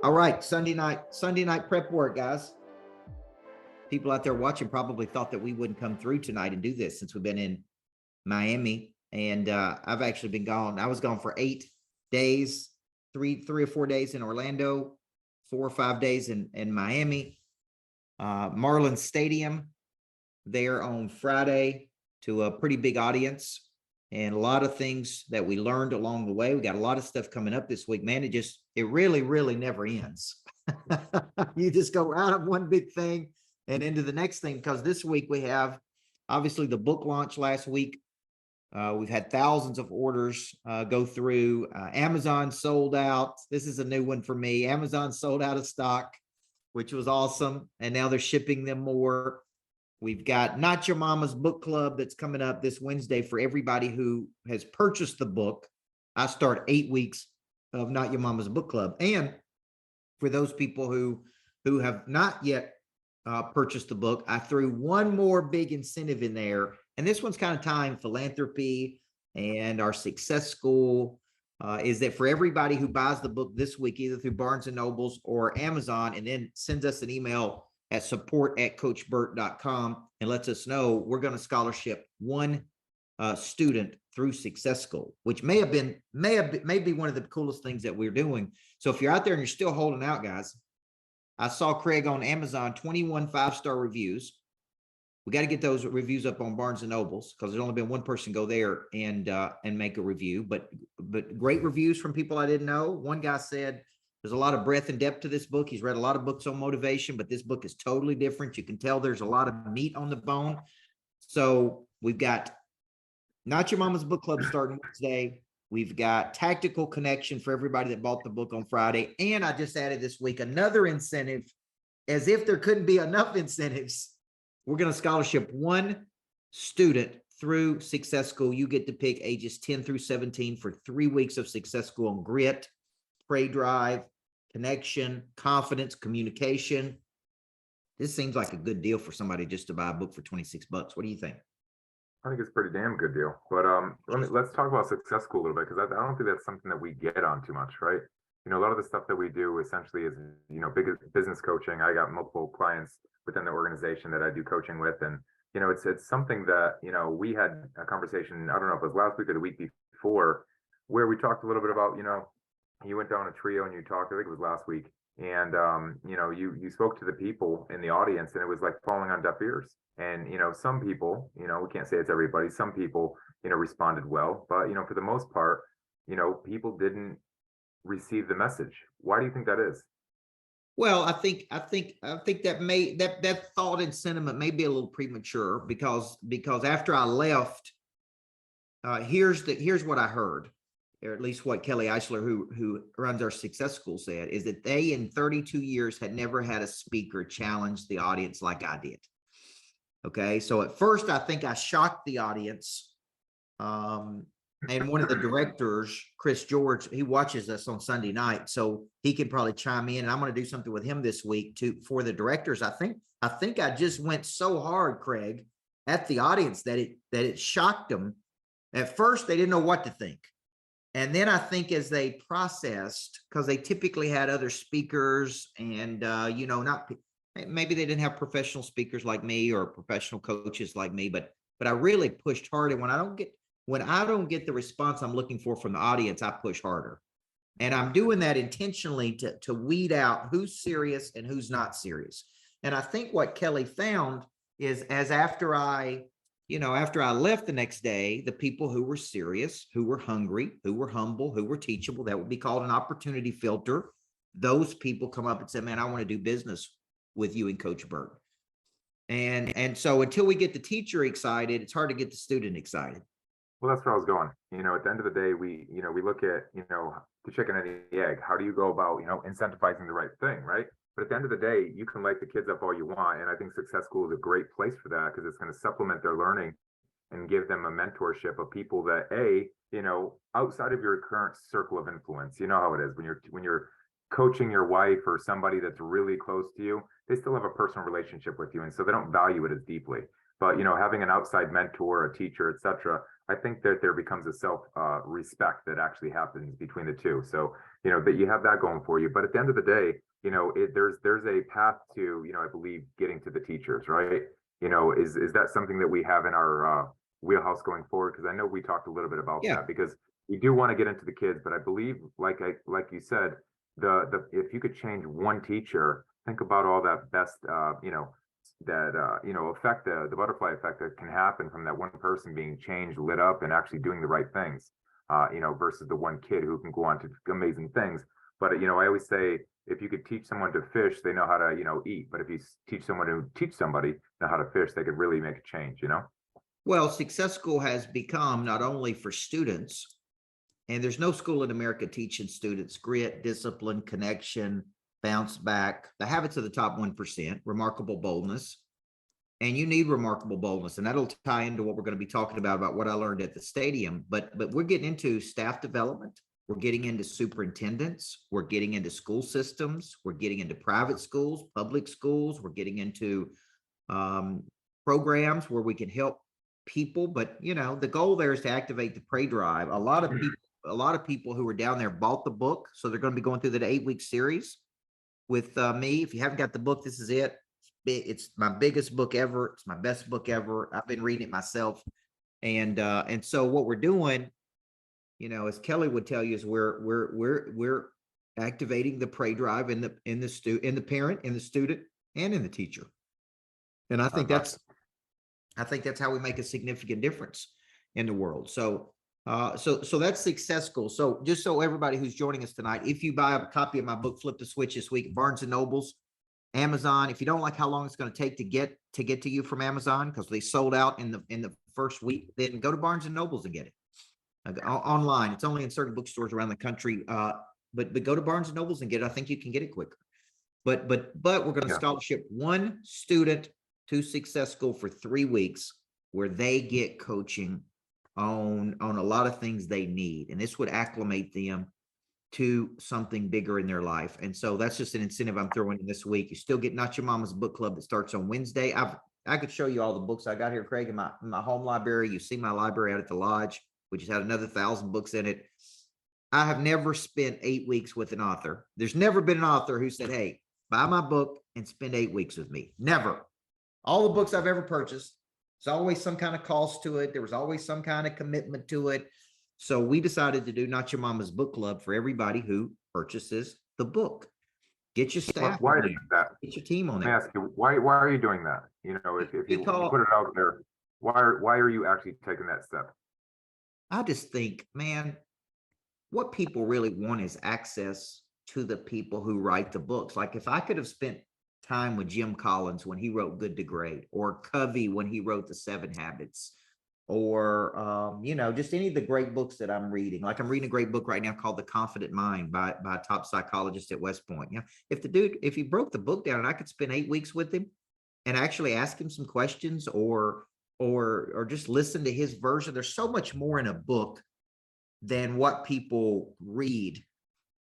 All right, Sunday night prep work, guys. People out there watching probably thought that we wouldn't come through tonight and do this since we've been in Miami. And I've actually been gone. I was gone for 8 days, three or 4 days in Orlando, 4 or 5 days in Miami. Marlins Stadium there on Friday to a pretty big audience and a lot of things that we learned along the way. We got a lot of stuff coming up this week, man. It really never ends. You just go out of one big thing and into the next thing, because this week we have obviously the book launch last week. We've had thousands of orders go through. Amazon sold out. This is a new one for me. Amazon sold out of stock, which was awesome. And now they're shipping them more. We've got Not Your Mama's Book Club that's coming up this Wednesday for everybody who has purchased the book. I start 8 weeks of Not Your Mama's Book Club. And for those people who have not yet purchased the book, I threw one more big incentive in there. And this one's kind of tying philanthropy and our success school, is that for everybody who buys the book this week, either through Barnes & Nobles or Amazon, and then sends us an email at support@coachburt.com and lets us know, we're going to scholarship one student through Success School, which may be one of the coolest things that we're doing. So if you're out there and you're still holding out, guys, I saw Craig on Amazon, 21 5-star reviews. We got to get those reviews up on Barnes & Nobles, because there's only been one person go there and make a review, but great reviews from people I didn't know. One guy said, there's a lot of breadth and depth to this book. He's read a lot of books on motivation, but this book is totally different. You can tell there's a lot of meat on the bone. So we've got Not Your Mama's Book Club starting Wednesday. We've got Tactical Connection for everybody that bought the book on Friday. And I just added this week another incentive, as if there couldn't be enough incentives. We're going to scholarship one student through Success School. You get to pick ages 10 through 17 for 3 weeks of Success School on grit, pray drive, connection, confidence, communication. This seems like a good deal for somebody just to buy a book for $26. What do you think? I think it's a pretty damn good deal. But let's talk about Success School a little bit, because I don't think that's something that we get on too much, right? You know, a lot of the stuff that we do essentially is, you know, big business coaching. I got multiple clients within the organization that I do coaching with, and you know, it's something that, you know, we had a conversation, I don't know if it was last week or the week before, where we talked a little bit about, you know, you went down a trio and you talked, I think it was last week, and you know, you spoke to the people in the audience, and it was like falling on deaf ears. And you know, some people, you know, we can't say it's everybody, some people, you know, responded well, but you know, for the most part, you know, people didn't receive the message. Why do you think that is? Well, I think that thought and sentiment may be a little premature, because after I left, here's what I heard, or at least what Kelly Eisler, who runs our Success School, said, is that they in 32 years had never had a speaker challenge the audience like I did. Okay, so at first I think I shocked the audience. And one of the directors, Chris George, he watches us on Sunday night, so he can probably chime in. And I'm going to do something with him this week for the directors. I think I just went so hard, Craig, at the audience that it shocked them. At first, they didn't know what to think. And then I think as they processed, because they typically had other speakers and, you know, maybe they didn't have professional speakers like me or professional coaches like me, but I really pushed hard. And when I don't get the response I'm looking for from the audience, I push harder. And I'm doing that intentionally to weed out who's serious and who's not serious. And I think what Kelly found is, after I left the next day, the people who were serious, who were hungry, who were humble, who were teachable, that would be called an opportunity filter. Those people come up and say, man, I want to do business with you and Coach Burt. And so until we get the teacher excited, it's hard to get the student excited. Well, that's where I was going. You know, at the end of the day, we look at, you know, the chicken and the egg. How do you go about, you know, incentivizing the right thing, right? But at the end of the day, you can light the kids up all you want. And I think Success School is a great place for that, because it's going to supplement their learning and give them a mentorship of people that, you know, outside of your current circle of influence. You know how it is when you're coaching your wife or somebody that's really close to you, they still have a personal relationship with you, and so they don't value it as deeply. But you know, having an outside mentor, a teacher, etc., I think that there becomes a self respect that actually happens between the two. So, that you have that going for you. But at the end of the day, there's a path to, I believe getting to the teachers, right? Is that something that we have in our wheelhouse going forward? Because I know we talked a little bit about Yeah. that, because we do want to get into the kids, but I believe, like you said, the if you could change one teacher, think about all that best, effect, the butterfly effect that can happen from that one person being changed, lit up, and actually doing the right things, versus the one kid who can go on to amazing things. But I always say, if you could teach someone to fish, they know how to eat. But if you teach someone to teach somebody know how to fish, they could really make a change. Well, Success School has become not only for students, and there's no school in America teaching students grit, discipline, connection, bounce back, the habits of the top 1%, remarkable boldness. And you need remarkable boldness. And that'll tie into what we're going to be talking about what I learned at the stadium. But we're getting into staff development. We're getting into superintendents. We're getting into school systems. We're getting into private schools, public schools. We're getting into programs where we can help people. But the goal there is to activate the prey drive. A lot of people who were down there bought the book, so they're going to be going through that 8-week series with me. If you haven't got the book, this is it. It's my biggest book ever. It's my best book ever. I've been reading it myself. And so what we're doing, as Kelly would tell you, is we're activating the prey drive in the parent, in the student, and in the teacher. And I think that's how we make a significant difference in the world. So that's Success School. So just so everybody who's joining us tonight, if you buy a copy of my book, Flip the Switch, this week, Barnes and Nobles, Amazon. If you don't like how long it's going to take to get to you from Amazon, because they sold out in the first week, then go to Barnes and Nobles and get it online. It's only in certain bookstores around the country, but go to Barnes and Nobles and get it. I think you can get it quicker. But we're going to scholarship one student to Success School for 3 weeks, where they get coaching on a lot of things they need, and this would acclimate them to something bigger in their life. And so that's just an incentive I'm throwing in this week. You still get Not Your Mama's Book Club that starts on Wednesday. I could show you all the books I got here, Craig, in my home library. You see my library out at the lodge, which has had another 1,000 books in it. I have never spent 8 weeks with an author. There's never been an author who said, hey, buy my book and spend 8 weeks with me. Never. All the books I've ever purchased, there's always some kind of cost to it. There was always some kind of commitment to it. So we decided to do Not Your Mama's Book Club for everybody who purchases the book. Get your staff Why on is there. that? Get your team on Let me there. ask you, why are you doing that? If you put it out there, why are you actually taking that step? I just think, man, what people really want is access to the people who write the books. Like if I could have spent time with Jim Collins when he wrote Good to Great, or Covey when he wrote The 7 Habits, or just any of the great books that I'm reading. Like I'm reading a great book right now called The Confident Mind by a top psychologist at West Point. If he broke the book down and I could spend 8 weeks with him and actually ask him some questions, or just listen to his version. There's so much more in a book than what people read,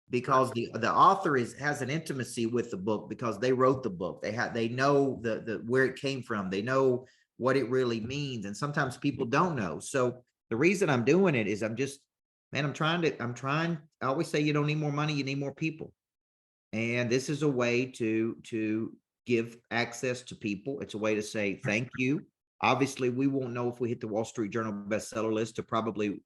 because the author has an intimacy with the book because they wrote the book. They know the where it came from. They know what it really means. And sometimes people don't know. So the reason I'm doing it is I'm trying. I always say you don't need more money, you need more people. And this is a way to give access to people. It's a way to say thank you. Obviously, we won't know if we hit the Wall Street Journal bestseller list to probably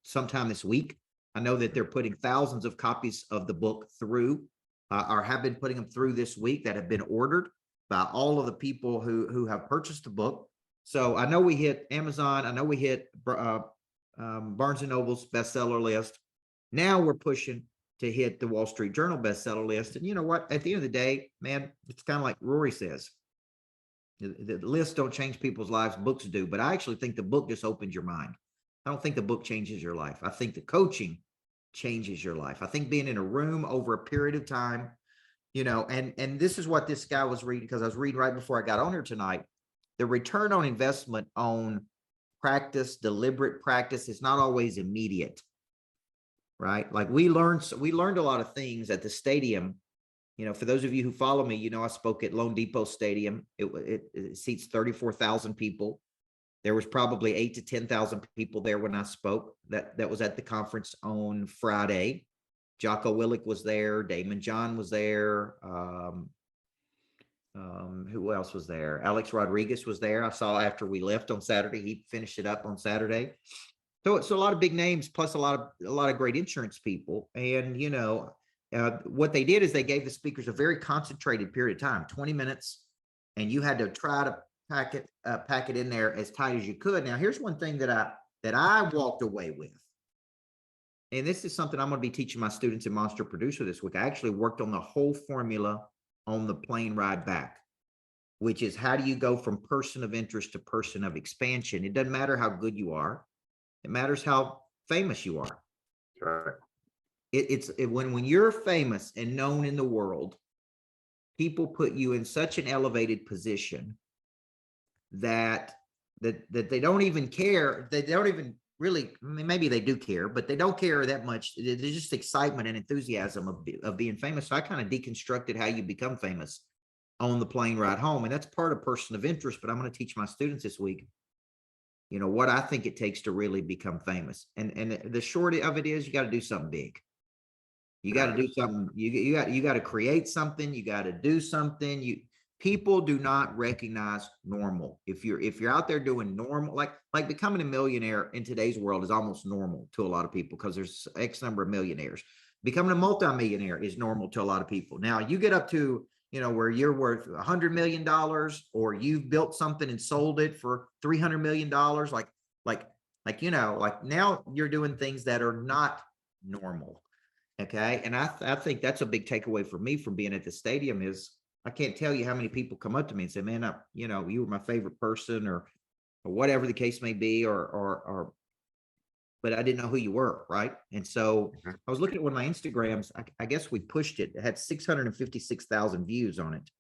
sometime this week. I know that they're putting thousands of copies of the book through, or have been putting them through this week, that have been ordered by all of the people who have purchased the book. So I know we hit Amazon. I know we hit Barnes and Noble's bestseller list. Now we're pushing to hit the Wall Street Journal bestseller list. And you know what? At the end of the day, man, it's kind of like Rory says. The lists don't change people's lives, books do. But I actually think the book just opens your mind. I don't think the book changes your life. I think the coaching changes your life. I think being in a room over a period of time, and this is what this guy was reading, because I was reading right before I got on here tonight. The return on investment on practice, deliberate practice, is not always immediate, right? Like we learned a lot of things at the stadium. For those of you who follow me, I spoke at Lone Depot Stadium. It seats 34,000 people. There was probably 8 to 10,000 people there when I spoke. That was at the conference on Friday. Jocko Willick was there. Damon John was there. Who else was there? Alex Rodriguez was there. I saw after we left on Saturday, he finished it up on Saturday. So a lot of big names, plus a lot of great insurance people. And what they did is they gave the speakers a very concentrated period of time, 20 minutes, and you had to try to pack it in there as tight as you could. Now, here's one thing that I walked away with. And this is something I'm going to be teaching my students in Monster Producer this week. I actually worked on the whole formula on the plane ride back, which is how do you go from person of interest to person of expansion? It doesn't matter how good you are. It matters how famous you are. Right. When you're famous and known in the world, people put you in such an elevated position that they don't even care. They don't even really, I mean, maybe they do care, but they don't care that much. There's just excitement and enthusiasm of being famous. So I kind of deconstructed how you become famous on the plane ride home. And that's part of person of interest, but I'm going to teach my students this week, what I think it takes to really become famous. And the short of it is you got to do something big. You got to do something. You got to create something. You got to do something. People do not recognize normal. If you're out there doing normal, like becoming a millionaire in today's world is almost normal to a lot of people because there's X number of millionaires. Becoming a multimillionaire is normal to a lot of people. Now you get up to, where you're worth $100 million or you've built something and sold it for $300 million. Like now you're doing things that are not normal. Okay. And I think that's a big takeaway for me from being at the stadium is I can't tell you how many people come up to me and say, man, you were my favorite person or whatever the case may be, but I didn't know who you were. Right. And so I was looking at one of my Instagrams. I guess we pushed it. It had 656,000 views on it.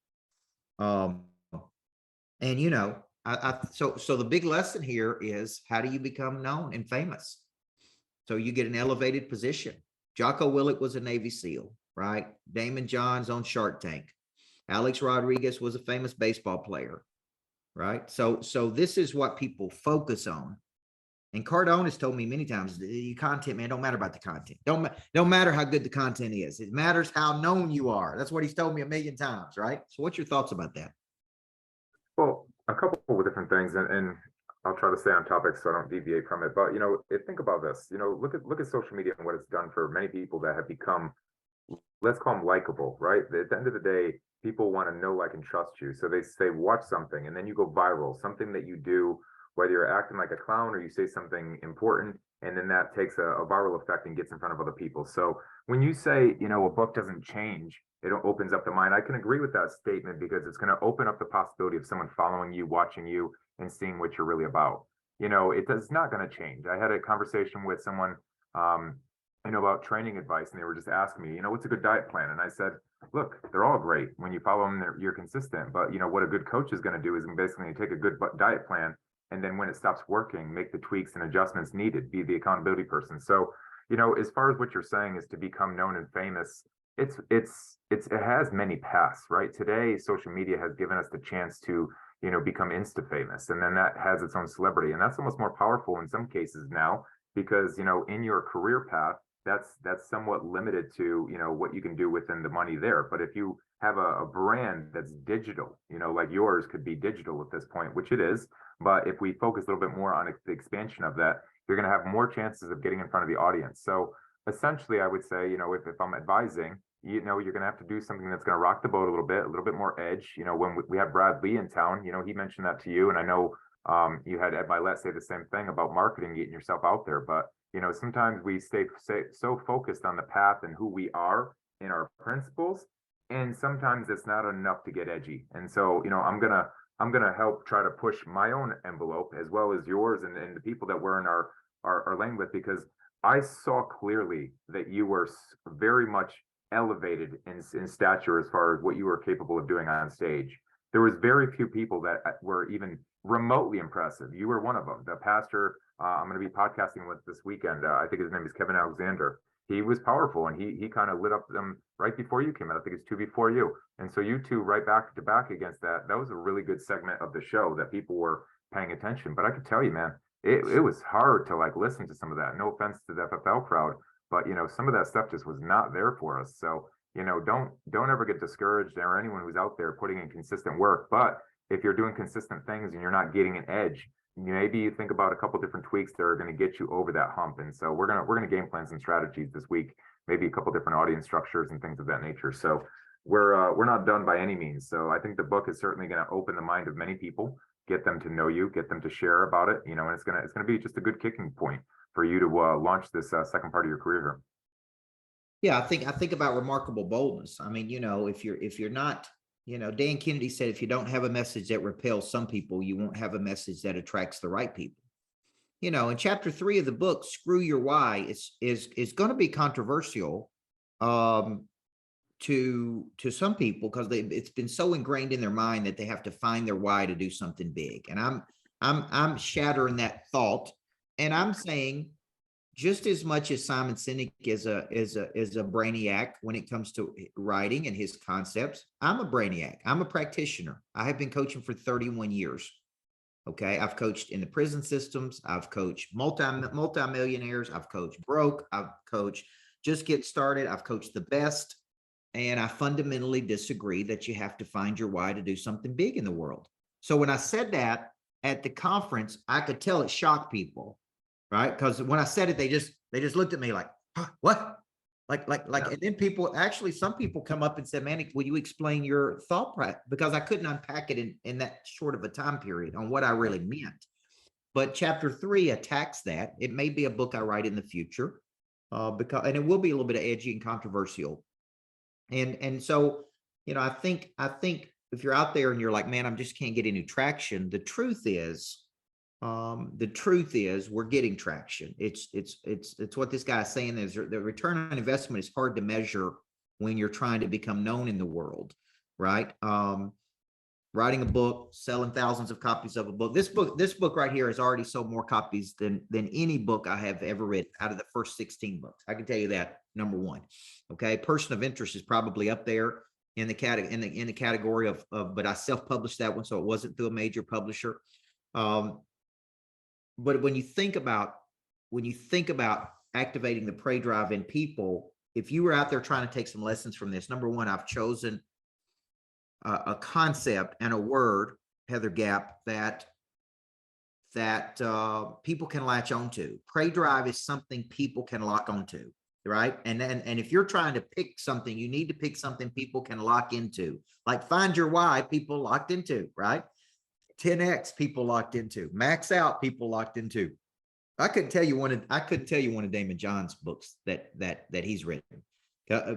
So the big lesson here is how do you become known and famous? So you get an elevated position. Jocko Willick was a Navy SEAL, right? Damon John's on Shark Tank. Alex Rodriguez was a famous baseball player, right? So this is what people focus on. And Cardone has told me many times, your content, man, don't matter about the content. Don't matter how good the content is. It matters how known you are. That's what he's told me a million times, right? So what's your thoughts about that? Well, a couple of different things, and I'll try to stay on topic so I don't deviate from it. But think about this. Look at social media and what it's done for many people that have become, let's call them likable, right? At the end of the day, people want to know, like, and trust you. So they say, watch something, and then you go viral. Something that you do, whether you're acting like a clown or you say something important, and then that takes a viral effect and gets in front of other people. So when you say, a book doesn't change, it opens up the mind. I can agree with that statement because it's going to open up the possibility of someone following you, watching you, and seeing what you're really about. It does not going to change. I had a conversation with someone, about training advice, and they were just asking me, what's a good diet plan? And I said, look, they're all great. When you follow them, you're consistent. But what a good coach is going to do is basically take a good diet plan, and then when it stops working, make the tweaks and adjustments needed, be the accountability person. So, as far as what you're saying is to become known and famous, it has many paths, right? Today, social media has given us the chance to, become insta famous, and then that has its own celebrity, and that's almost more powerful in some cases now because, in your career path, that's somewhat limited to, what you can do within the money there. But if you have a brand that's digital, like yours could be digital at this point, which it is. But if we focus a little bit more on the expansion of that, you're going to have more chances of getting in front of the audience. So essentially, I would say, if I'm advising, you're going to have to do something that's going to rock the boat a little bit more edge. When we had Brad Lee in town, he mentioned that to you. And I know you had Ed Milet say the same thing about marketing, getting yourself out there. But, sometimes we stay so focused on the path and who we are in our principles. And sometimes it's not enough to get edgy. And so, I'm going to help try to push my own envelope as well as yours and the people that we're in our lane with, because I saw clearly that you were very much elevated in stature as far as what you were capable of doing on stage. There was very few people that were even remotely impressive. You were one of them. The pastor I'm going to be podcasting with this weekend, I think his name is Kevin Alexander. He was powerful, and he kind of lit up them right before you came out. I think it's 2 before you. And so you two right back to back against that. That was a really good segment of the show that people were paying attention. But I could tell you, man, it was hard to like listen to some of that. No offense to the FFL crowd, but some of that stuff just was not there for us. So, don't ever get discouraged, or anyone who's out there putting in consistent work. But if you're doing consistent things and you're not getting an edge, maybe you think about a couple different tweaks that are going to get you over that hump. And so we're gonna game plan some strategies this week, maybe a couple different audience structures and things of that nature. So we're not done by any means. So I think the book is certainly going to open the mind of many people, get them to know you, get them to share about it, and it's gonna be just a good kicking point for you to launch this second part of your career here. Yeah, I think about remarkable boldness. I mean, if you're not, Dan Kennedy said, if you don't have a message that repels some people, you won't have a message that attracts the right people. In chapter 3 of the book, Screw Your Why is going to be controversial to some people, because it's been so ingrained in their mind that they have to find their why to do something big. And I'm shattering that thought, and I'm saying, just as much as Simon Sinek is a brainiac when it comes to writing and his concepts, I'm a brainiac. I'm a practitioner. I have been coaching for 31 years. Okay. I've coached in the prison systems. I've coached multimillionaires. I've coached broke. I've coached just get started. I've coached the best. And I fundamentally disagree that you have to find your why to do something big in the world. So when I said that at the conference, I could tell it shocked people. Right. Because when I said it, they just looked at me like, huh, what? Like, Yeah. and then some people come up and said, Manny, will you explain your thought process? Because I couldn't unpack it in that short of a time period on what I really meant. But chapter 3 attacks that. It may be a book I write in the future, and it will be a little bit of edgy and controversial. And so, I think if you're out there and you're like, man, I just can't get any traction. The truth is we're getting traction. It's what this guy is saying is the return on investment is hard to measure when you're trying to become known in the world, right? Writing a book, selling thousands of copies of a book. This book right here has already sold more copies than any book I have ever written out of the first 16 books. I can tell you that, number one. Okay. Person of Interest is probably up there in the category of, but I self-published that one, so it wasn't through a major publisher. But when you think about activating the prey drive in people, if you were out there trying to take some lessons from this, number one, I've chosen a concept and a word, Heather Gap, that people can latch onto. Prey drive is something people can lock onto, right? And if you're trying to pick something, you need to pick something people can lock into. Like Find Your Why, people locked into, right? 10X, people locked into. Max Out, people locked into. I couldn't tell you one of Damon John's books that he's written,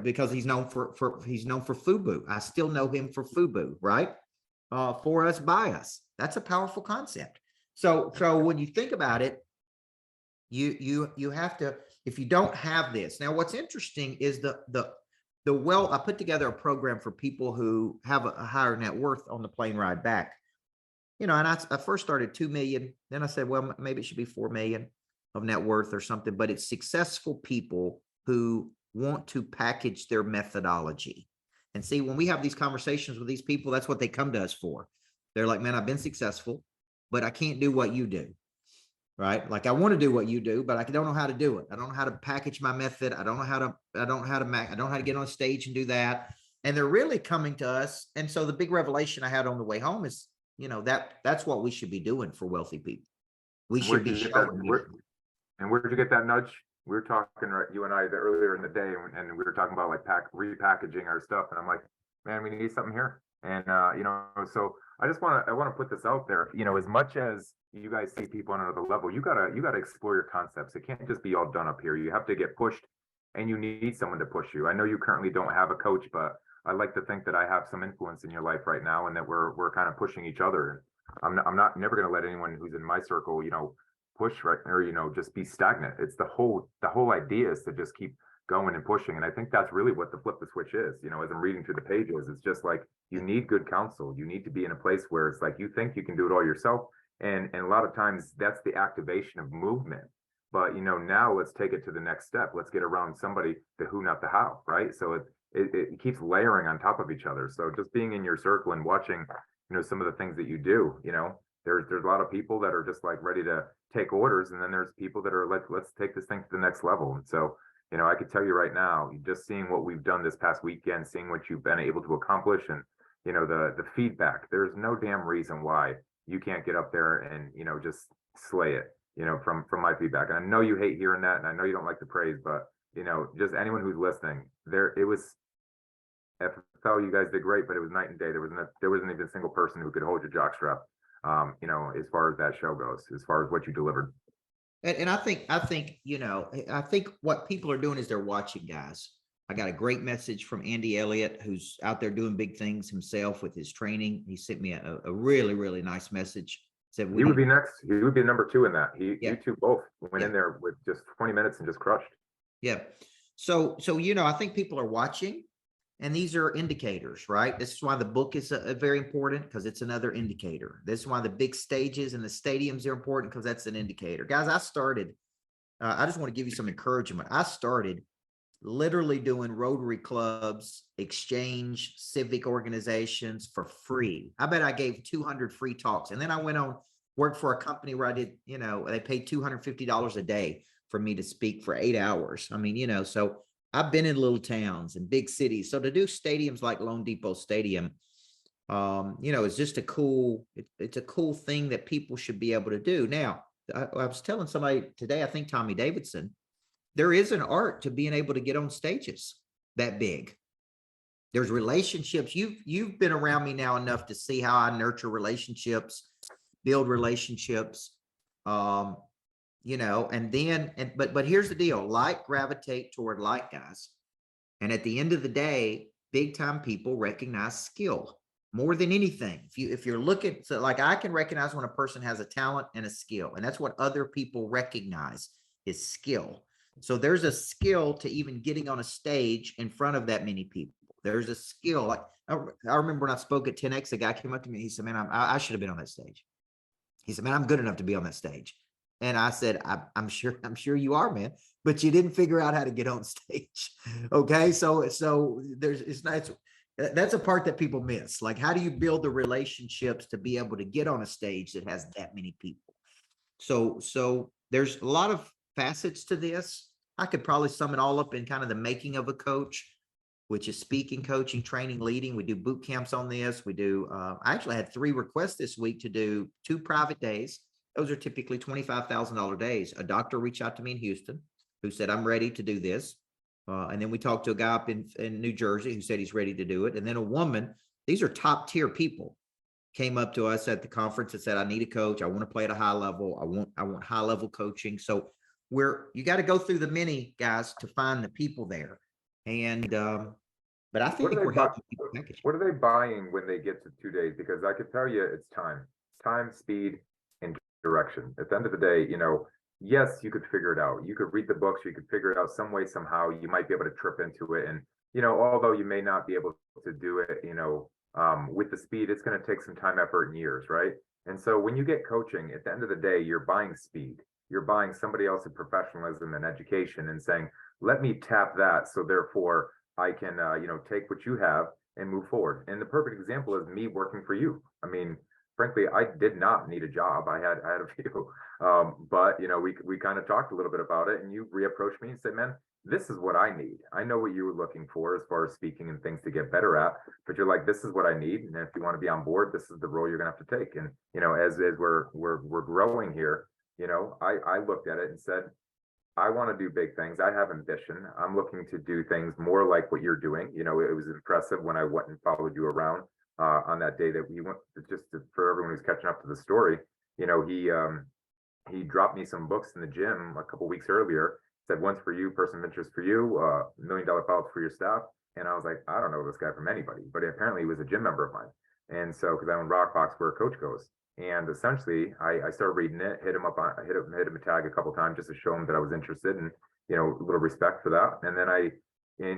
because he's known for FUBU. I still know him for FUBU, right? For us, by us. That's a powerful concept. So when you think about it, you have to, if you don't have this. Now, what's interesting is I put together a program for people who have a higher net worth on the plane ride back. And I first started 2 million. Then I said, well, maybe it should be 4 million of net worth or something. But it's successful people who want to package their methodology. And see, when we have these conversations with these people, that's what they come to us for. They're like, man, I've been successful, but I can't do what you do. Right? Like, I want to do what you do, but I don't know how to do it. I don't know how to package my method. I don't know how to get on stage and do that. And they're really coming to us. And so the big revelation I had on the way home is, that's what we should be doing for wealthy people. We should be showing. And where did you get that nudge? We were talking, you and I, earlier in the day, and we were talking about like repackaging our stuff. And I'm like, man, we need something here. And so I want to put this out there. As much as you guys see people on another level, you gotta explore your concepts. It can't just be all done up here. You have to get pushed, and you need someone to push you. I know you currently don't have a coach, but I like to think that I have some influence in your life right now, and that we're kind of pushing each other. I'm never going to let anyone who's in my circle, push or just be stagnant. It's the whole idea is to just keep going and pushing. And I think that's really what the flip the switch is. As I'm reading through the pages, it's just like, you need good counsel. You need to be in a place where it's like you think you can do it all yourself, and a lot of times that's the activation of movement. But now let's take it to the next step. Let's get around somebody, the who, not the how, right? So it keeps layering on top of each other. So just being in your circle and watching, some of the things that you do, There's a lot of people that are just like ready to take orders, and then there's people that are like, let's take this thing to the next level. And so, I could tell you right now, just seeing what we've done this past weekend, seeing what you've been able to accomplish, and the feedback. There's no damn reason why you can't get up there and just slay it. From my feedback. And I know you hate hearing that, and I know you don't like the praise, but just anyone who's listening, it was FFL. You guys did great, but it was night and day. There wasn't even a single person who could hold your jockstrap. As far as that show goes, as far as what you delivered. And I think, I think what people are doing is they're watching, guys. I got a great message from Andy Elliott, who's out there doing big things himself with his training. He sent me a really, really nice message. Said he would be next. He would be number 2 in that. You two both went in there with just 20 minutes and just crushed. Yeah. So, I think people are watching, and these are indicators, right? This is why the book is very important, because it's another indicator. This is why the big stages and the stadiums are important, because that's an indicator. Guys, I started, I just want to give you some encouragement. I started literally doing Rotary clubs, exchange, civic organizations for free. I bet I gave 200 free talks. And then I went on, worked for a company where I did, they paid $250 a day for me to speak for 8 hours. I mean, so I've been in little towns and big cities. So to do stadiums like Lone Depot Stadium, it's just a cool, it's a cool thing that people should be able to do. Now, I was telling somebody today, I think Tommy Davidson, there is an art to being able to get on stages that big. There's relationships. You've been around me now enough to see how I nurture relationships, build relationships, and then, but here's the deal: like gravitate toward like, guys. And at the end of the day, big time people recognize skill more than anything. If you're looking, so like I can recognize when a person has a talent and a skill, and that's what other people recognize is skill. So there's a skill to even getting on a stage in front of that many people. There's a skill. Like I remember when I spoke at 10X, a guy came up to me. He said, "Man, I should have been on that stage." He said, "Man, I'm good enough to be on that stage." And I said, I'm sure you are, man, but you didn't figure out how to get on stage." Okay. So that's a part that people miss. Like, how do you build the relationships to be able to get on a stage that has that many people? So there's a lot of facets to this. I could probably sum it all up in kind of the making of a coach, which is speaking, coaching, training, leading. We do boot camps on this. We do, I actually had 3 requests this week to do 2 private days. Those are typically $25,000 days. A doctor reached out to me in Houston who said, "I'm ready to do this." And then we talked to a guy up in New Jersey who said he's ready to do it. And then a woman, these are top tier people, came up to us at the conference and said, "I need a coach. I want to play at a high level. I want high level coaching." So you got to go through the many, guys, to find the people there. And, but I think we're helping people package. What are they buying when they get to 2 days? Because I could tell you it's time, speed, and direction. At the end of the day, yes, you could figure it out. You could read the books, you could figure it out some way, somehow. You might be able to trip into it. And, although you may not be able to do it, with the speed, it's going to take some time, effort, and years, right? And so when you get coaching, at the end of the day, you're buying speed. You're buying somebody else's professionalism and education and saying, "Let me tap that, so therefore I can, take what you have and move forward." And the perfect example is me working for you. I mean, frankly, I did not need a job. I had a few, but we kind of talked a little bit about it, and you reapproached me and said, "Man, this is what I need. I know what you were looking for as far as speaking and things to get better at, but you're like, this is what I need. And if you want to be on board, this is the role you're gonna have to take." And as we're growing here, I looked at it and said, I want to do big things. I have ambition. I'm looking to do things more like what you're doing. It was impressive when I went and followed you around on that day that we went. For everyone who's catching up to the story, he dropped me some books in the gym a couple weeks earlier. Said, "One's for you, Person of Interest for you, $1 million follow-up for your staff." And I was like, I don't know this guy from anybody, but apparently he was a gym member of mine. And so, because I own Rockbox, where a coach goes. And essentially, I started reading it, hit him a tag a couple times just to show him that I was interested, and a little respect for that. And then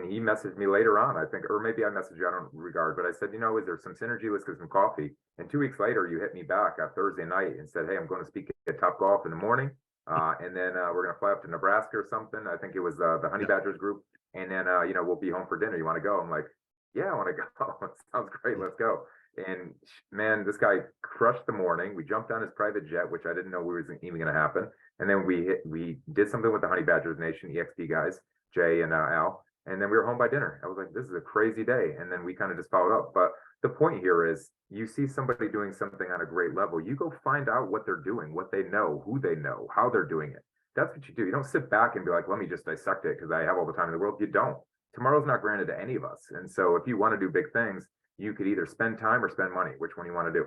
he messaged me later on, I think, or maybe I messaged you, I don't regard, but I said, "Is there some synergy? Let's get some coffee." And 2 weeks later, you hit me back on Thursday night and said, "Hey, I'm going to speak at Top Golf in the morning, and then we're going to fly up to Nebraska or something." I think it was the Honey Badgers group, and then we'll be home for dinner. You want to go? I'm like, "Yeah, I want to go." Sounds great. Let's go. And man, this guy crushed the morning. We jumped on his private jet, which I didn't know was even going to happen. And then we did something with the Honey Badgers Nation EXP guys, Jay and Al. And then we were home by dinner. I was like, this is a crazy day. And then we kind of just followed up. But the point here is you see somebody doing something on a great level, you go find out what they're doing, what they know, who they know, how they're doing it. That's what you do. You don't sit back and be like, let me just dissect it because I have all the time in the world. You don't. Tomorrow's not granted to any of us. And so if you want to do big things, you could either spend time or spend money. Which one you want to do?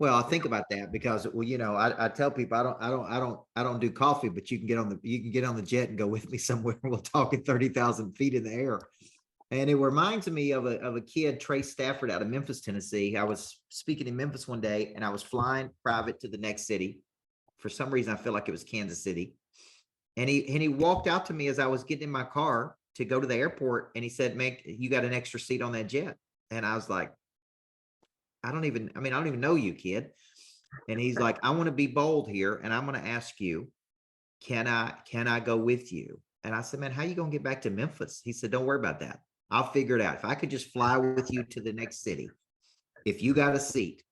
Well, I think about that because, well, I tell people I don't do coffee, but you can get on the jet and go with me somewhere. We'll talk at 30,000 feet in the air. And it reminds me of a kid, Trey Stafford, out of Memphis, Tennessee. I was speaking in Memphis one day and I was flying private to the next city. For some reason, I feel like it was Kansas City. And he walked out to me as I was getting in my car to go to the airport. And he said, "Man, you got an extra seat on that jet." And I was like, I don't even know you, kid. And he's like, "I want to be bold here. And I'm going to ask you, can I go with you?" And I said, "Man, how you going to get back to Memphis?" He said, "Don't worry about that. I'll figure it out. If I could just fly with you to the next city, if you got a seat."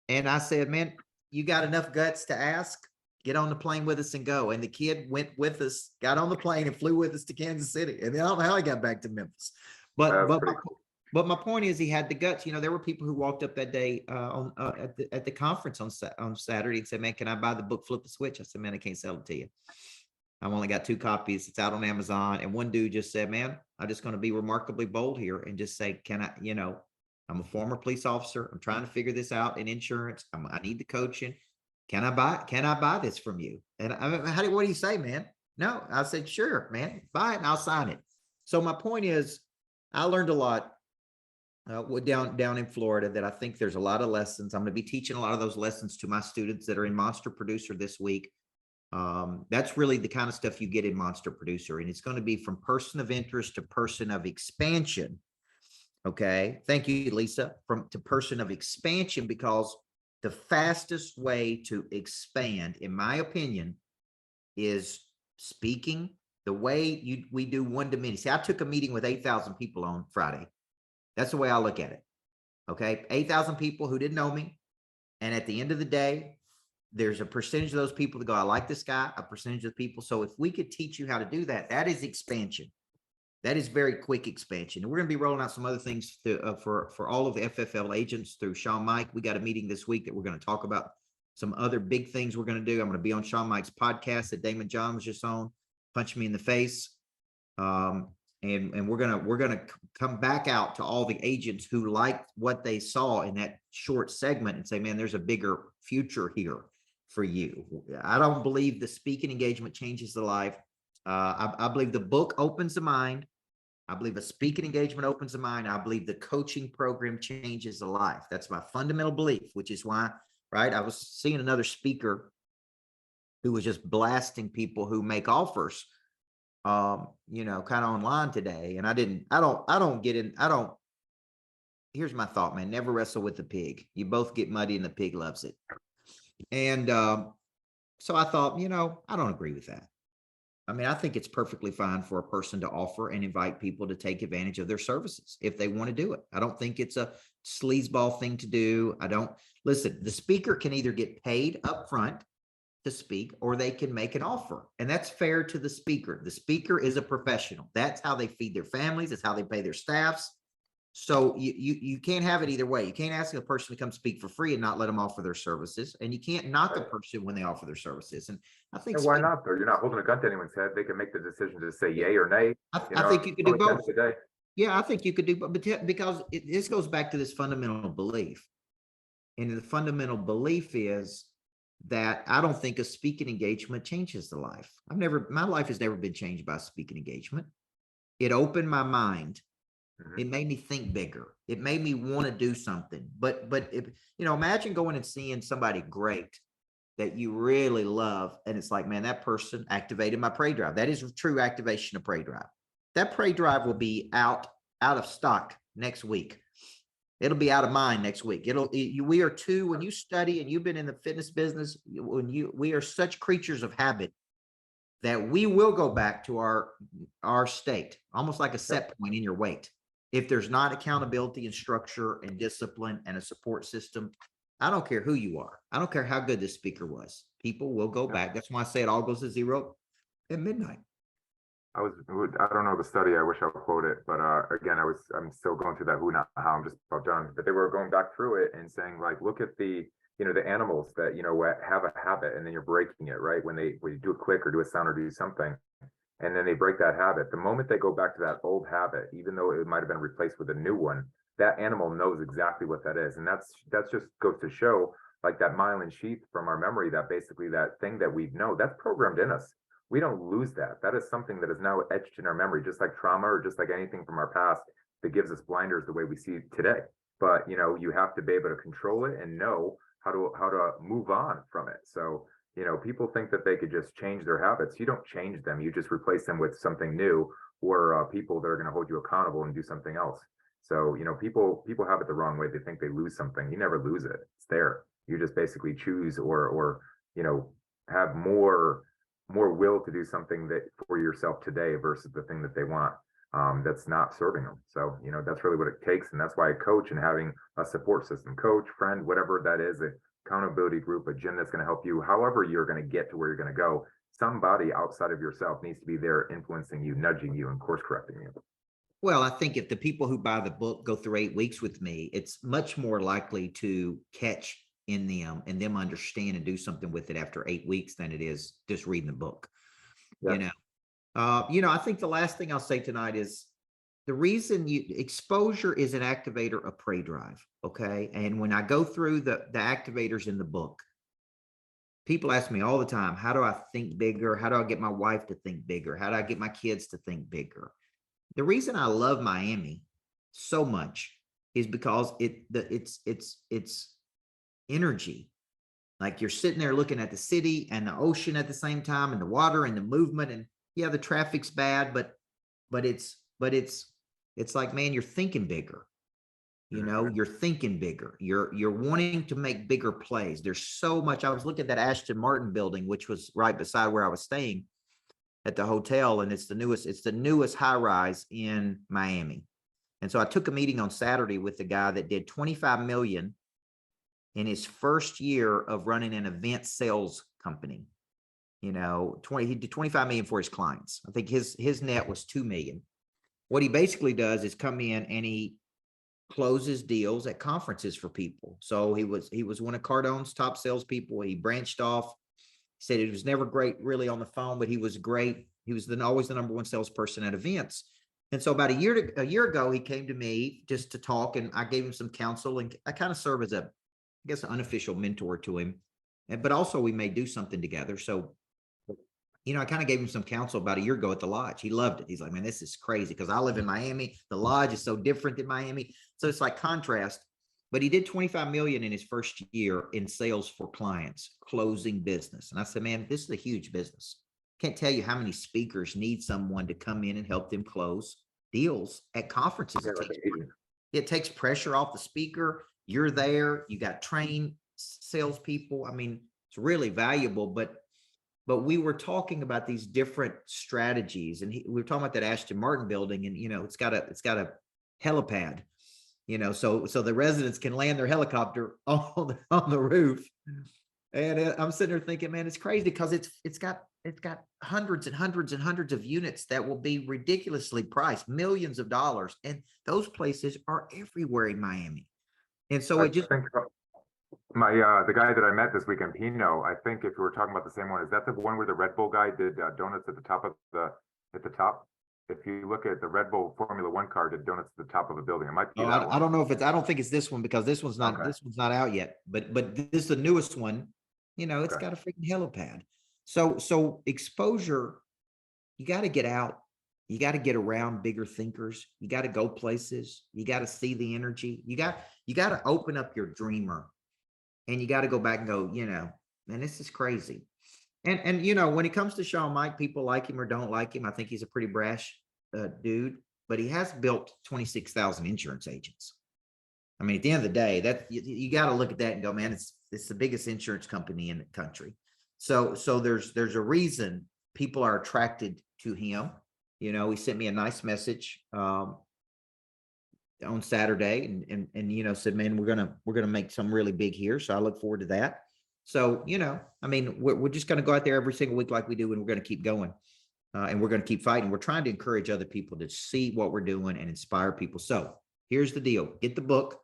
And I said, "Man, you got enough guts to ask? Get on the plane with us and go." And the kid went with us, got on the plane and flew with us to Kansas City. And then I don't know how he got back to Memphis. But my point is, he had the guts. There were people who walked up that day at the conference on Saturday and said, "Man, can I buy the book Flip the Switch?" I said, "Man, I can't sell it to you. I've only got 2 copies. It's out on Amazon." And one dude just said, "Man, I'm just going to be remarkably bold here and just say, can I, I'm a former police officer. I'm trying to figure this out in insurance. I need the coaching. Can I buy this from you?" And what do you say, man? No, I said, "Sure, man, buy it and I'll sign it." So my point is, I learned a lot down in Florida that I think there's a lot of lessons. I'm going to be teaching a lot of those lessons to my students that are in Monster Producer this week. That's really the kind of stuff you get in Monster Producer. And it's going to be from person of interest to person of expansion. Okay. Thank you, Lisa. To person of expansion, because the fastest way to expand, in my opinion, is speaking the way we do one-to-many. See, I took a meeting with 8,000 people on Friday. That's the way I look at it. Okay. 8,000 people who didn't know me. And at the end of the day, there's a percentage of those people that go, "I like this guy," a percentage of people. So if we could teach you how to do that, that is expansion. That is very quick expansion. And we're going to be rolling out some other things for all of the FFL agents through Sean Mike. We got a meeting this week that we're going to talk about some other big things we're going to do. I'm going to be on Sean Mike's podcast that Damon John was just on, Punch Me in the Face. And we're gonna come back out to all the agents who liked what they saw in that short segment and say, "Man, there's a bigger future here for you." I don't believe the speaking engagement changes the life. I believe the book opens the mind. I believe a speaking engagement opens the mind. I believe the coaching program changes the life. That's my fundamental belief, which is why, right? I was seeing another speaker who was just blasting people who make offers, kind of online today. And here's my thought, man: never wrestle with the pig. You both get muddy and the pig loves it. And so I thought, I don't agree with that. I mean, I think it's perfectly fine for a person to offer and invite people to take advantage of their services if they want to do it. I don't think it's a sleazeball thing to do. Listen, the speaker can either get paid up front to speak, or they can make an offer. And that's fair to the speaker. The speaker is a professional. That's how they feed their families. That's how they pay their staffs. So you can't have it either way. You can't ask a person to come speak for free and not let them offer their services. And you can't knock a person when they offer their services. And I think— And why not, though? You're not holding a gun to anyone's head. They can make the decision to say yay or nay. I think you could do both. Yeah, I think you could do, but because this goes back to this fundamental belief. And the fundamental belief is that I don't think a speaking engagement changes the life. My life has never been changed by speaking engagement. It opened my mind. Mm-hmm. It made me think bigger. It made me want to do something. But if, imagine going and seeing somebody great that you really love. And it's like, man, that person activated my prey drive. That is true activation of prey drive. That prey drive will be out of stock next week. It'll be out of mind next week. We are too, when you study and you've been in the fitness business, we are such creatures of habit that we will go back to our state, almost like a set point in your weight. if there's not accountability and structure and discipline and a support system, I don't care who you are. I don't care how good this speaker was. People will go back. That's why I say it all goes to zero at midnight. I don't know the study. I wish I would quote it, but again, I'm still going through that who, not how. I'm just about done. But they were going back through it and saying, like, look at the, the animals that, have a habit, and then you're breaking it, right? When you do a click or do a sound or do something, and then they break that habit. The moment they go back to that old habit, even though it might have been replaced with a new one, that animal knows exactly what that is. And that's just goes to show, like, that myelin sheath from our memory, that basically that thing that we know, that's programmed in us. We don't lose that. That is something that is now etched in our memory, just like trauma or just like anything from our past that gives us blinders the way we see today. But you have to be able to control it and know how to move on from it. So people think that they could just change their habits. You don't change them. You just replace them with something new, or people that are going to hold you accountable and do something else. So people have it the wrong way. They think they lose something. You never lose it. It's there. You just basically choose or have more will to do something that for yourself today versus the thing that they want that's not serving them. So that's really what it takes, and that's why a coach and having a support system, coach, friend, whatever that is, a accountability group, a gym that's going to help you, however you're going to get to where you're going to go. Somebody outside of yourself needs to be there influencing you, nudging you, and course correcting you. Well, I think if the people who buy the book go through 8 weeks with me, it's much more likely to catch in them and them understand and do something with it after 8 weeks than it is just reading the book. Yeah. I think the last thing I'll say tonight is the reason exposure is an activator of prey drive. Okay. And when I go through the activators in the book, people ask me all the time, how do I think bigger? How do I get my wife to think bigger? How do I get my kids to think bigger? The reason I love Miami so much is because it's energy. Like, you're sitting there looking at the city and the ocean at the same time, and the water and the movement, and yeah, the traffic's bad, but it's like, man, you're thinking bigger. You're thinking bigger. You're wanting to make bigger plays. There's so much. I was looking at that Aston Martin building, which was right beside where I was staying at the hotel, and it's the newest high rise in Miami. And so I took a meeting on Saturday with the guy that did 25 million in his first year of running an event sales company. He did 25 million for his clients. I think his net was 2 million. What he basically does is come in and he closes deals at conferences for people. So he was one of Cardone's top salespeople. He branched off. He said he was never great really on the phone, but he was great. He was always the number one salesperson at events. And so about a year ago, he came to me just to talk, and I gave him some counsel, and I kind of serve as an unofficial mentor to him. But also we may do something together. So I kind of gave him some counsel about a year ago at the lodge. He loved it. He's like, man, this is crazy because I live in Miami. The lodge is so different than Miami. So it's like contrast. But he did 25 million in his first year in sales for clients, closing business. And I said, man, this is a huge business. Can't tell you how many speakers need someone to come in and help them close deals at conferences. It takes pressure off the speaker. You're there. You got trained salespeople. I mean, it's really valuable, but we were talking about these different strategies, and we were talking about that Aston Martin building, and it's got a helipad, so the residents can land their helicopter on the roof. And I'm sitting there thinking, man, it's crazy because it's got hundreds and hundreds and hundreds of units that will be ridiculously priced, millions of dollars, and those places are everywhere in Miami. And so I think the guy that I met this weekend, Pino, I think if we're talking about the same one, is that the one where the Red Bull guy did donuts at the top? If you look at the Red Bull Formula One car, did donuts at the top of a building. It might be that one. I don't know if I don't think it's this one, because this one's not out yet. But this is the newest one. It's got a freaking helipad. So exposure, you got to get out. You got to get around bigger thinkers. You got to go places. You got to see the energy. You got to open up your dreamer, and you got to go back and go, man, this is crazy. And when it comes to Sean Mike, people like him or don't like him. I think he's a pretty brash dude, but he has built 26,000 insurance agents. I mean, at the end of the day, that you got to look at that and go, man, it's the biggest insurance company in the country. So there's a reason people are attracted to him. He sent me a nice message on Saturday and said, man, we're gonna make some really big here. So I look forward to that. So, I mean, we're just going to go out there every single week like we do, and we're going to keep going. And we're going to keep fighting. We're trying to encourage other people to see what we're doing and inspire people. So here's the deal. Get the book.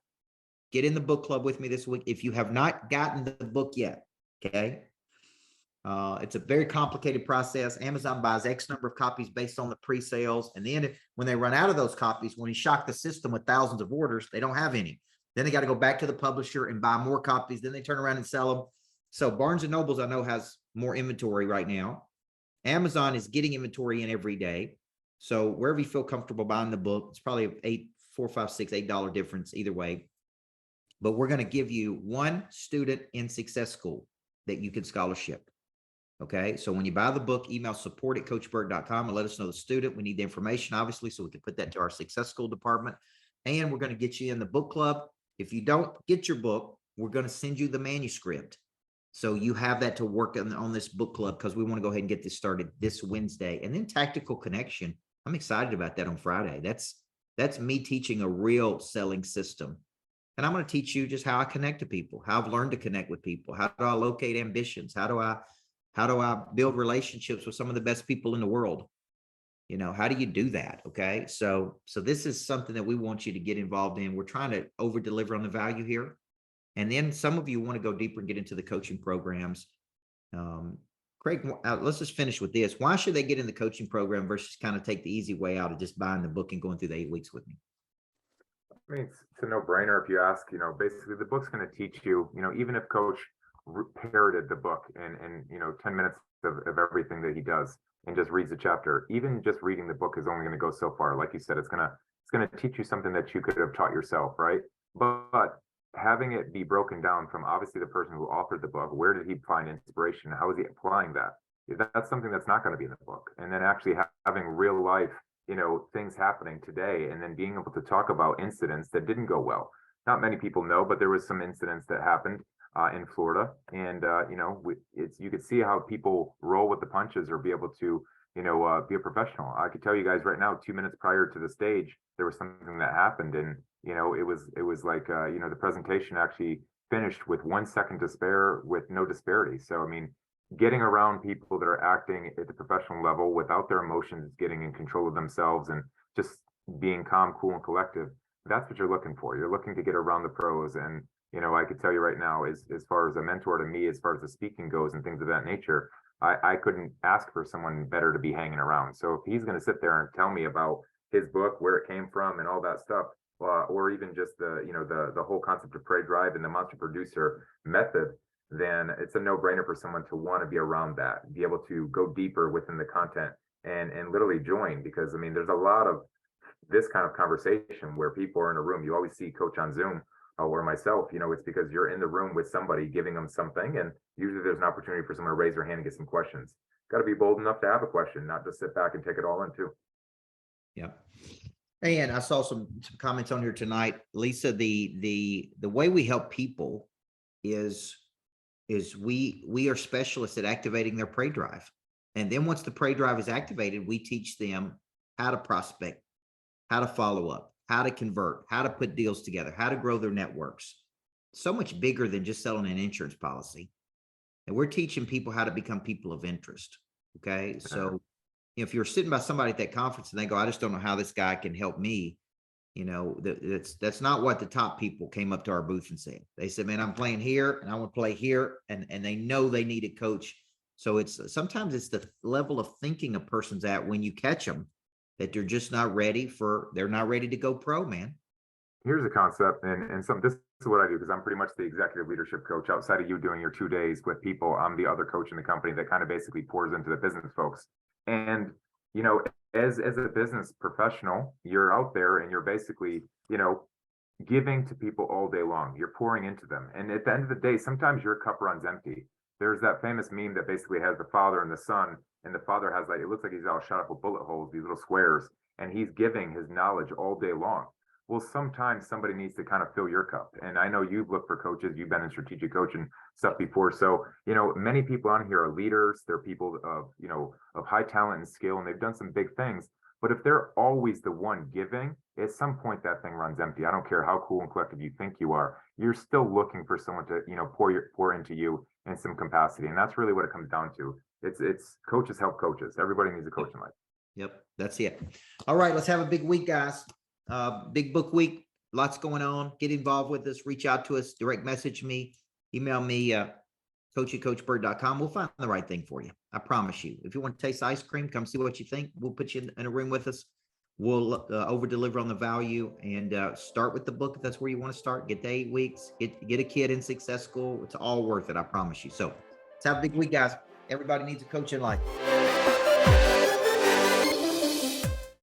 Get in the book club with me this week. If you have not gotten the book yet, okay? It's a very complicated process. Amazon buys X number of copies based on the pre-sales. And then when they run out of those copies, when you shock the system with thousands of orders, they don't have any. Then they got to go back to the publisher and buy more copies. Then they turn around and sell them. So Barnes and Nobles, I know, has more inventory right now. Amazon is getting inventory in every day. So wherever you feel comfortable buying the book, it's probably $8 difference either way. But we're going to give you one student in Success School that you can scholarship. Okay. So when you buy the book, email support@coachburt.com and let us know the student. We need the information, obviously, so we can put that to our Success School department. And we're going to get you in the book club. If you don't get your book, we're going to send you the manuscript. So you have that to work on this book club, because we want to go ahead and get this started this Wednesday. And then Tactical Connection, I'm excited about that on Friday. That's me teaching a real selling system. And I'm going to teach you just how I connect to people, how I've learned to connect with people. How do I locate ambitions? How do I build relationships with some of the best people in the world? How do you do that? Okay. So this is something that we want you to get involved in. We're trying to over deliver on the value here. And then some of you want to go deeper and get into the coaching programs. Craig, let's just finish with this. Why should they get in the coaching program versus kind of take the easy way out of just buying the book and going through the 8 weeks with me? I mean, it's a no-brainer if you ask. Basically the book's going to teach you, even if coach parroted the book and 10 minutes of everything that he does and just reads a chapter, even just reading the book is only going to go so far. Like you said, it's going to teach you something that you could have taught yourself, right? But having it be broken down from obviously the person who authored the book, where did he find inspiration? How is he applying that? That's something that's not going to be in the book. And then actually having real life, things happening today, and then being able to talk about incidents that didn't go well. Not many people know, but there was some incidents that happened in Florida, and you could see how people roll with the punches or be able to be a professional. I could tell you guys right now, 2 minutes prior to the stage, there was something that happened, and it was like the presentation actually finished with 1 second to spare with no disparity. So I mean, getting around people that are acting at the professional level without their emotions, getting in control of themselves and just being calm, cool, and collective, that's what you're looking for. You're looking to get around the pros. And I could tell you right now, as far as a mentor to me, as far as the speaking goes and things of that nature, I couldn't ask for someone better to be hanging around. So if he's going to sit there and tell me about his book, where it came from and all that stuff, or even just the whole concept of Prey Drive and the monster producer method, then it's a no-brainer for someone to want to be around that, be able to go deeper within the content and literally join. Because I mean, there's a lot of this kind of conversation where people are in a room. You always see coach on Zoom or myself, it's because you're in the room with somebody giving them something, and usually there's an opportunity for someone to raise their hand and get some questions. Got to be bold enough to have a question, not just sit back and take it all in too. Yeah. And I saw some comments on here tonight, Lisa. The way we help people is we are specialists at activating their prey drive. And then once the prey drive is activated, we teach them how to prospect, how to follow up, how to convert, how to put deals together, how to grow their networks. So much bigger than just selling an insurance policy. And we're teaching people how to become people of interest. Okay. So if you're sitting by somebody at that conference and they go, I just don't know how this guy can help me, that's not what the top people came up to our booth and said. They said, man, I'm playing here and I want to play here. And they know they need a coach. So sometimes it's the level of thinking a person's at when you catch them, that they're just not ready they're not ready to go pro, man. Here's a concept, and this is what I do, because I'm pretty much the executive leadership coach. Outside of you doing your 2 days with people, I'm the other coach in the company that kind of basically pours into the business folks. And as a business professional, you're out there and you're basically giving to people all day long. You're pouring into them, and at the end of the day, sometimes your cup runs empty. There's that famous meme that basically has the father and the son, and the father has, like, it looks like he's all shot up with bullet holes, these little squares, and he's giving his knowledge all day long. Well, sometimes somebody needs to kind of fill your cup. And I know you've looked for coaches, you've been in strategic coaching stuff before. So, many people on here are leaders. They're people of high talent and skill, and they've done some big things. But if they're always the one giving, at some point that thing runs empty. I don't care how cool and collective you think you are. You're still looking for someone to, pour into you in some capacity. And that's really what it comes down to. It's coaches help coaches. Everybody needs a coach in life. Yep, that's it. All right, let's have a big week, guys. Big book week. Lots going on. Get involved with us. Reach out to us. Direct message me. Email me, coach@coachburt.com. We'll find the right thing for you. I promise you. If you want to taste ice cream, come see what you think. We'll put you in a room with us. We'll over deliver on the value and start with the book if that's where you want to start. Get to 8 weeks. Get a kid in success school. It's all worth it. I promise you. So let's have a big week, guys. Everybody needs a coach in life.